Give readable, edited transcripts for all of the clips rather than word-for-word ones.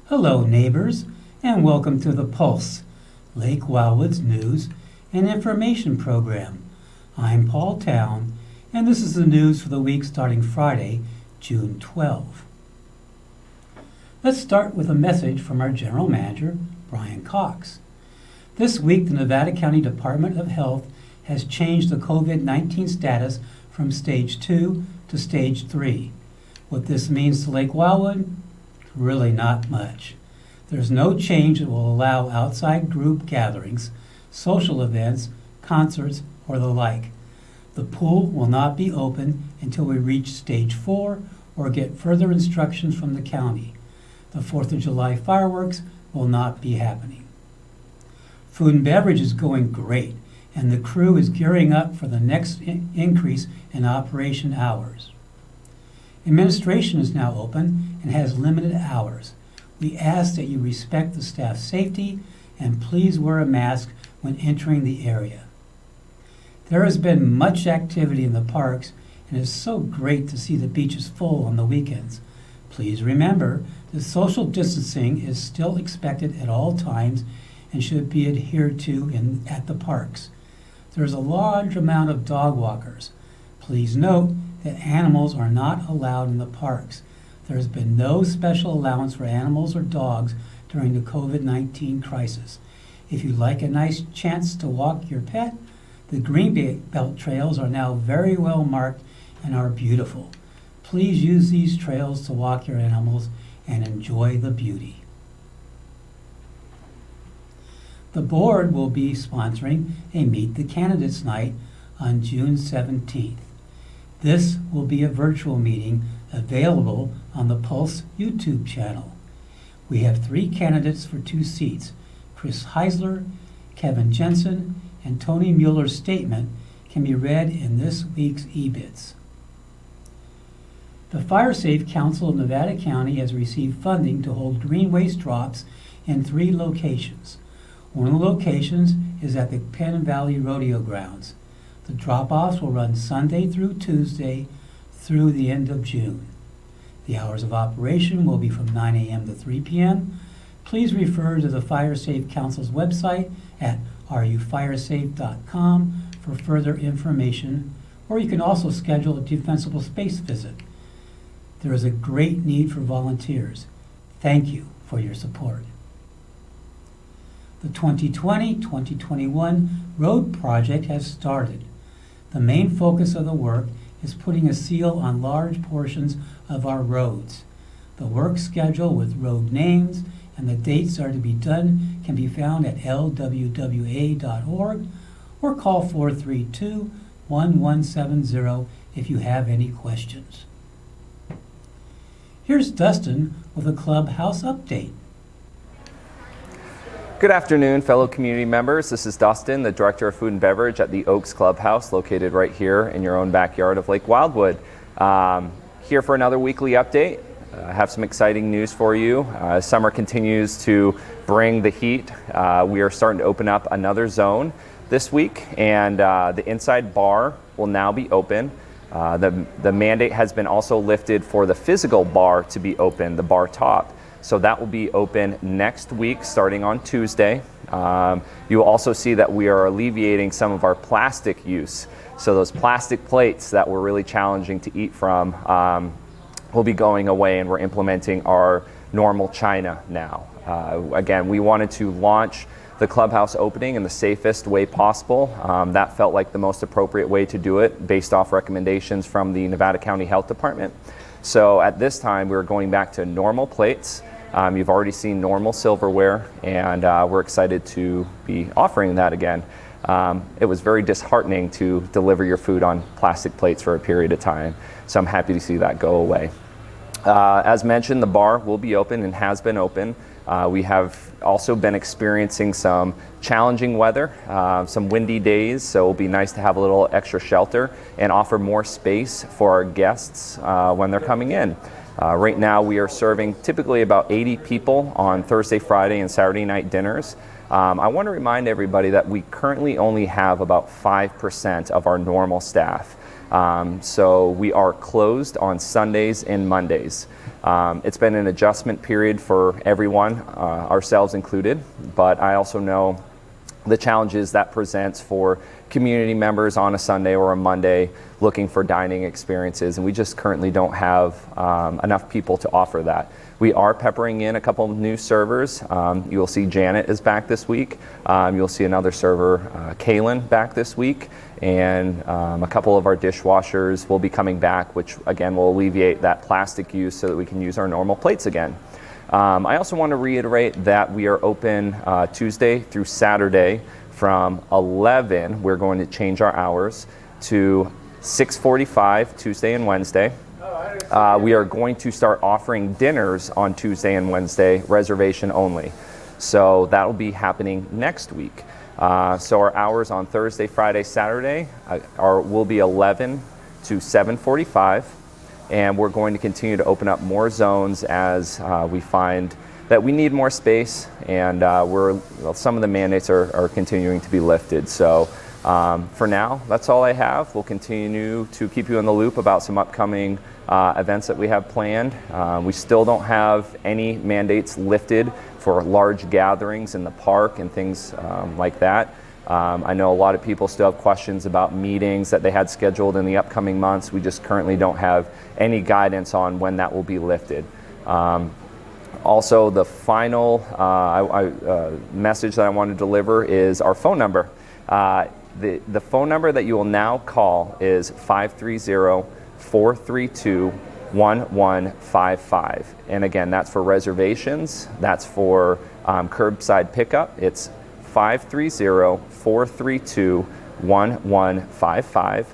Hello, neighbors, and welcome to the Pulse, Lake Wildwood's news and information program. I'm Paul Town, and this is the news for the week starting Friday, June 12. Let's start with a message from our General Manager, Brian Cox. This week, the Nevada County Department of Health has changed the COVID-19 status from Stage 2 to Stage 3. What this means to Lake Wildwood? Really not much. There's no change that will allow outside group gatherings, social events, concerts, or the like. The pool will not be open until we reach Stage 4 or get further instructions from the county. The 4th of July fireworks will not be happening. Food and beverage is going great, and the crew is gearing up for the next increase in operation hours. Administration is now open and has limited hours. We ask that you respect the staff's safety and please wear a mask when entering the area. There has been much activity in the parks, and it's so great to see the beaches full on the weekends. Please remember that social distancing is still expected at all times and should be adhered to at the parks. There is a large amount of dog walkers. Please note that animals are not allowed in the parks. There has been no special allowance for animals or dogs during the COVID-19 crisis. If you'd like a nice chance to walk your pet, the Greenbelt trails are now very well marked and are beautiful. Please use these trails to walk your animals and enjoy the beauty. The board will be sponsoring a Meet the Candidates night on June 17th. This will be a virtual meeting available on the Pulse YouTube channel. We have 3 candidates for 2 seats. Chris Heisler, Kevin Jensen, and Tony Mueller's statement can be read in this week's eBits. The Fire Safe Council of Nevada County has received funding to hold green waste drops in 3 locations. One of the locations is at the Penn Valley Rodeo Grounds. The drop-offs will run Sunday through Tuesday through the end of June. The hours of operation will be from 9 a.m. to 3 p.m. Please refer to the Fire Safe Council's website at rufiresafe.com for further information, or you can also schedule a defensible space visit. There is a great need for volunteers. Thank you for your support. The 2020-2021 road project has started. The main focus of the work is putting a seal on large portions of our roads. The work schedule with road names and the dates are to be done can be found at lwwa.org or call 432-1170 if you have any questions. Here's Dustin with a clubhouse update. Good afternoon, fellow community members. This is Dustin, the Director of Food and Beverage at the Oaks Clubhouse, located right here in your own backyard of Lake Wildwood. Here for another weekly update. I have some exciting news for you. Summer continues to bring the heat. We are starting to open up another zone this week, and the inside bar will now be open. The mandate has been also lifted for the physical bar to be open, the bar top. So that will be open next week, starting on Tuesday. You will also see that we are alleviating some of our plastic use. So those plastic plates that were really challenging to eat from will be going away, and we're implementing our normal china now. Again, we wanted to launch the clubhouse opening in the safest way possible. That felt like the most appropriate way to do it based off recommendations from the Nevada County Health Department. So at this time, we're going back to normal plates. You've already seen normal silverware, and we're excited to be offering that again. It was very disheartening to deliver your food on plastic plates for a period of time, so I'm happy to see that go away. As mentioned, the bar will be open and has been open. We have also been experiencing some challenging weather, some windy days, so it'll be nice to have a little extra shelter and offer more space for our guests when they're coming in. Right now we are serving typically about 80 people on Thursday, Friday, and Saturday night dinners. I want to remind everybody that we currently only have about 5% of our normal staff. So we are closed on Sundays and Mondays. It's been an adjustment period for everyone, ourselves included, but I also know the challenges that presents for community members on a Sunday or a Monday looking for dining experiences, and we just currently don't have enough people to offer that. We are peppering in a couple new servers. You'll see Janet is back this week. You'll see another server, Kaylin, back this week, and a couple of our dishwashers will be coming back, which again will alleviate that plastic use so that we can use our normal plates again. I also want to reiterate that we are open Tuesday through Saturday from 11. We're going to change our hours to 6:45 Tuesday and Wednesday. We are going to start offering dinners on Tuesday and Wednesday, reservation only. So that will be happening next week. So our hours on Thursday, Friday, Saturday will be 11 to 7:45. And we're going to continue to open up more zones as we find that we need more space, and some of the mandates are continuing to be lifted. So for now, that's all I have. We'll continue to keep you in the loop about some upcoming events that we have planned. We still don't have any mandates lifted for large gatherings in the park and things like that. I know a lot of people still have questions about meetings that they had scheduled in the upcoming months. We just currently don't have any guidance on when that will be lifted. Also, the final message that I want to deliver is our phone number. The phone number that you will now call is 530-432-1155. And again, that's for reservations. That's for curbside pickup. It's 530-432-1155.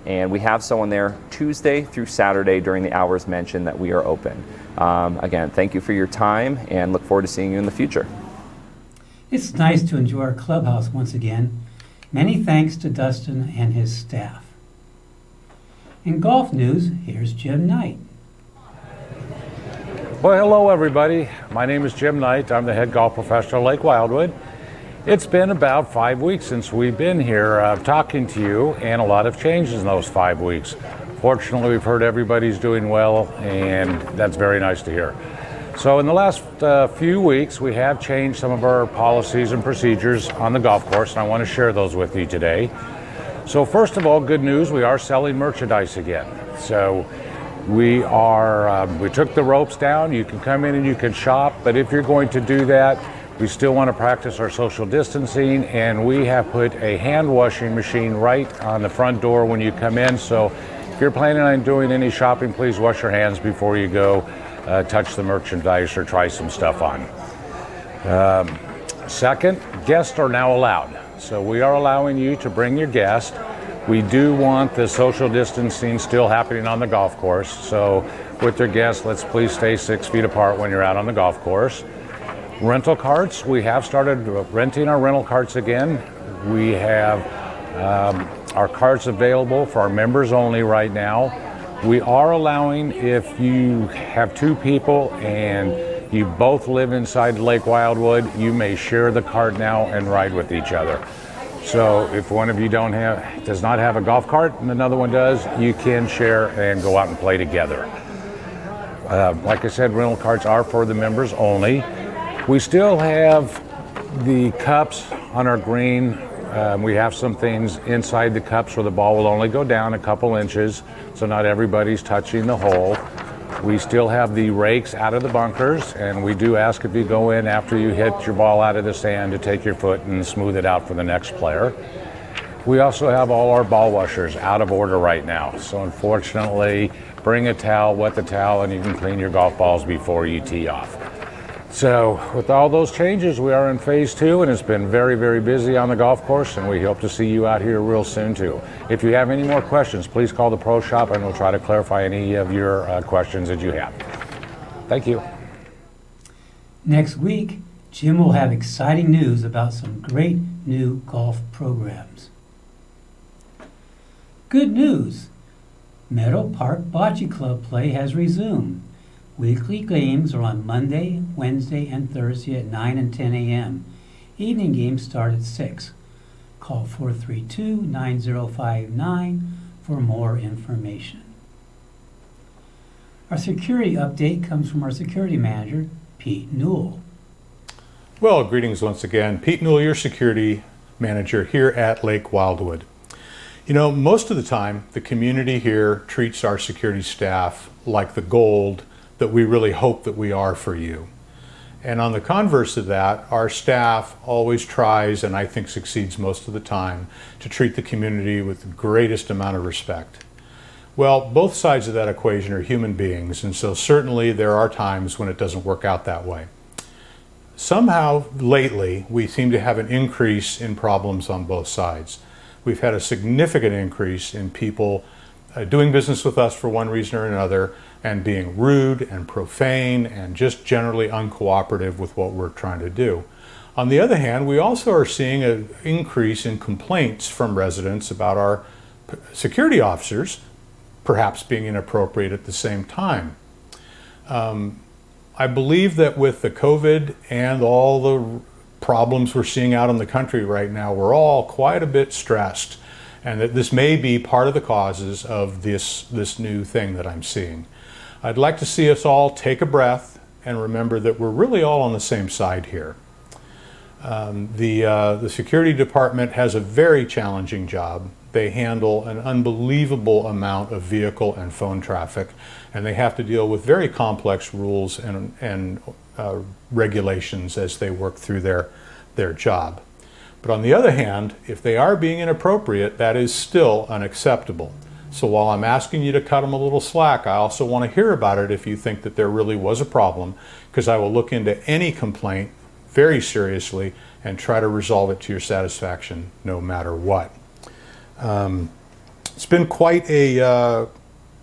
And we have someone there Tuesday through Saturday during the hours mentioned that we are open. Again, thank you for your time and look forward to seeing you in the future. It's nice to enjoy our clubhouse once again. Many thanks to Dustin and his staff. In golf news, here's Jim Knight. Well, hello everybody. My name is Jim Knight. I'm the head golf professional at Lake Wildwood. It's been about 5 weeks since we've been here talking to you, and a lot of changes in those 5 weeks. Fortunately, we've heard everybody's doing well, and that's very nice to hear. So in the last few weeks, we have changed some of our policies and procedures on the golf course, and I want to share those with you today. So first of all, good news, we are selling merchandise again. So we took the ropes down. You can come in and you can shop, but if you're going to do that, we still want to practice our social distancing, and we have put a hand washing machine right on the front door when you come in. So if you're planning on doing any shopping, please wash your hands before you go touch the merchandise or try some stuff on. Second, guests are now allowed. So we are allowing you to bring your guest. We do want the social distancing still happening on the golf course. So with your guests, let's please stay 6 feet apart when you're out on the golf course. Rental carts, we have started renting our rental carts again. We have our carts available for our members only right now. We are allowing, if you have 2 people and you both live inside Lake Wildwood, you may share the cart now and ride with each other. So if one of you does not have a golf cart and another one does, you can share and go out and play together. Like I said, rental carts are for the members only. We still have the cups on our green. We have some things inside the cups where the ball will only go down a couple inches, so not everybody's touching the hole. We still have the rakes out of the bunkers, and we do ask if you go in after you hit your ball out of the sand to take your foot and smooth it out for the next player. We also have all our ball washers out of order right now, so unfortunately, bring a towel, wet the towel, and you can clean your golf balls before you tee off. So with all those changes, we are in phase 2, and it's been very, very busy on the golf course, and we hope to see you out here real soon too. If you have any more questions, please call the Pro Shop and we'll try to clarify any of your questions that you have. Thank you. Next week, Jim will have exciting news about some great new golf programs. Good news! Meadow Park Bocce Club play has resumed. Weekly games are on Monday, Wednesday, and Thursday at 9 and 10 a.m. Evening games start at 6. Call 432-9059 for more information. Our security update comes from our security manager, Pete Newell. Well, greetings once again. Pete Newell, your security manager here at Lake Wildwood. You know, most of the time, the community here treats our security staff like the gold that we really hope that we are for you. And on the converse of that, our staff always tries, and I think succeeds most of the time, to treat the community with the greatest amount of respect. Well, both sides of that equation are human beings, and so certainly there are times when it doesn't work out that way. Somehow, lately, we seem to have an increase in problems on both sides. We've had a significant increase in people doing business with us for one reason or another and being rude and profane and just generally uncooperative with what we're trying to do. On the other hand, we also are seeing an increase in complaints from residents about our security officers perhaps being inappropriate at the same time. I believe that with the COVID and all the problems we're seeing out in the country right now, we're all quite a bit stressed, and that this may be part of the causes of this new thing that I'm seeing. I'd like to see us all take a breath and remember that we're really all on the same side here. The security department has a very challenging job. They handle an unbelievable amount of vehicle and phone traffic, and they have to deal with very complex rules and regulations as they work through their job. But on the other hand, if they are being inappropriate, that is still unacceptable. So while I'm asking you to cut them a little slack, I also want to hear about it if you think that there really was a problem, because I will look into any complaint very seriously and try to resolve it to your satisfaction no matter what. It's been quite a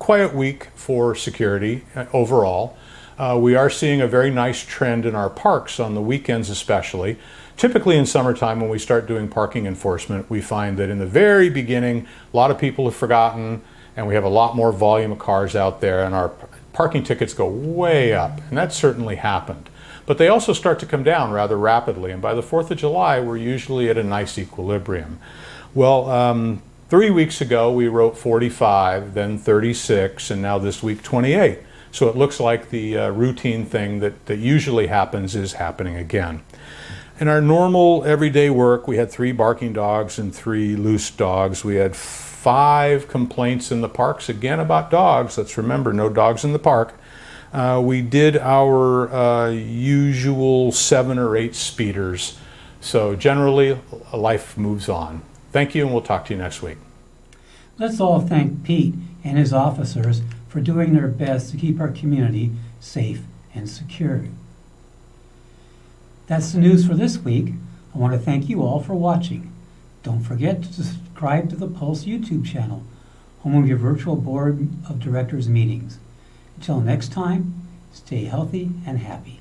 quiet week for security overall. We are seeing a very nice trend in our parks on the weekends especially. Typically in summertime when we start doing parking enforcement, we find that in the very beginning, a lot of people have forgotten and we have a lot more volume of cars out there and our parking tickets go way up, and that certainly happened. But they also start to come down rather rapidly, and by the 4th of July, we're usually at a nice equilibrium. Well, 3 weeks ago, we wrote 45, then 36, and now this week 28. So it looks like the routine thing that usually happens is happening again. In our normal everyday work, we had 3 barking dogs and 3 loose dogs. We had 5 complaints in the parks, again about dogs. Let's remember, no dogs in the park. We did our usual 7 or 8 speeders. So generally, life moves on. Thank you, and we'll talk to you next week. Let's all thank Pete and his officers for doing their best to keep our community safe and secure. That's the news for this week. I want to thank you all for watching. Don't forget to subscribe to the Pulse YouTube channel, home of your virtual board of directors meetings. Until next time, stay healthy and happy.